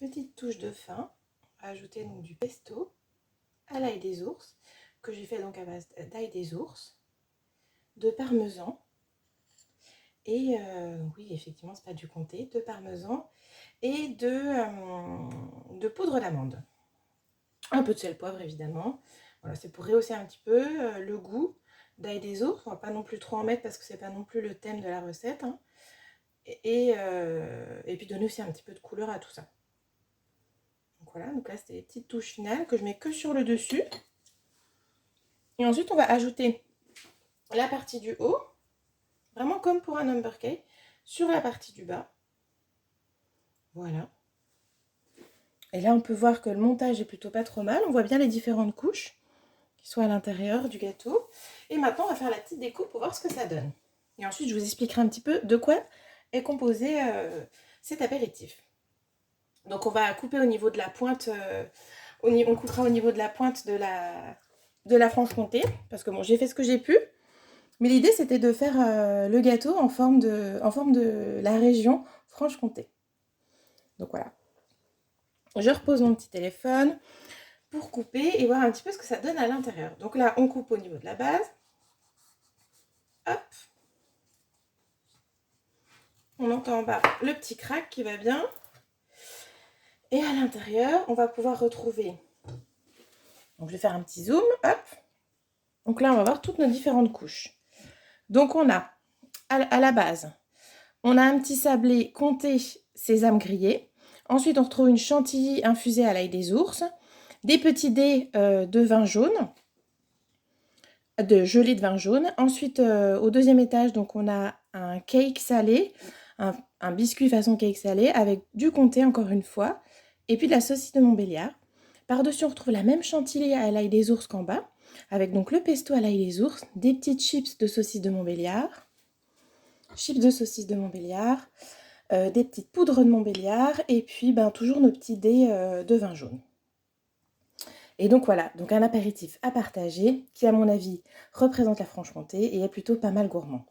Petite touche de fin, on va ajouter donc du pesto à l'ail des ours, que j'ai fait donc à base d'ail des ours, de parmesan, et oui effectivement c'est pas du comté, de parmesan et de poudre d'amande. Un peu de sel poivre évidemment. Voilà, c'est pour rehausser un petit peu le goût d'ail des ours. On va pas non plus trop en mettre parce que c'est pas non plus le thème de la recette. Hein. Et puis donner aussi un petit peu de couleur à tout ça. Donc voilà, donc là c'était les petites touches finales que je mets que sur le dessus. Et ensuite on va ajouter la partie du haut, vraiment comme pour un number cake, sur la partie du bas. Voilà. Et là on peut voir que le montage est plutôt pas trop mal. On voit bien les différentes couches qui sont à l'intérieur du gâteau. Et maintenant on va faire la petite découpe pour voir ce que ça donne. Et ensuite je vous expliquerai un petit peu de quoi est composé cet apéritif. Donc on va couper au niveau de la pointe, on coupera au niveau de la pointe de la Franche-Comté, parce que bon, j'ai fait ce que j'ai pu, mais l'idée c'était de faire le gâteau en forme de la région Franche-Comté. Donc voilà. Je repose mon petit téléphone pour couper et voir un petit peu ce que ça donne à l'intérieur. Donc là, on coupe au niveau de la base. Hop. On entend en bas le petit crack qui va bien. Et à l'intérieur, on va pouvoir retrouver... Donc je vais faire un petit zoom, hop. Donc là, on va voir toutes nos différentes couches. Donc on a, à la base, on a un petit sablé comté sésame grillé. Ensuite, on retrouve une chantilly infusée à l'ail des ours. Des petits dés de vin jaune, de gelée de vin jaune. Ensuite, au deuxième étage, donc on a un cake salé, un biscuit façon cake salé avec du comté encore une fois. Et puis de la saucisse de Montbéliard. Par-dessus, on retrouve la même chantilly à l'ail des ours qu'en bas, avec donc le pesto à l'ail des ours, des petites chips de saucisse de Montbéliard, des petites poudres de Montbéliard, et puis toujours nos petits dés de vin jaune. Et donc voilà, donc un apéritif à partager qui à mon avis représente la Franche-Comté et est plutôt pas mal gourmand.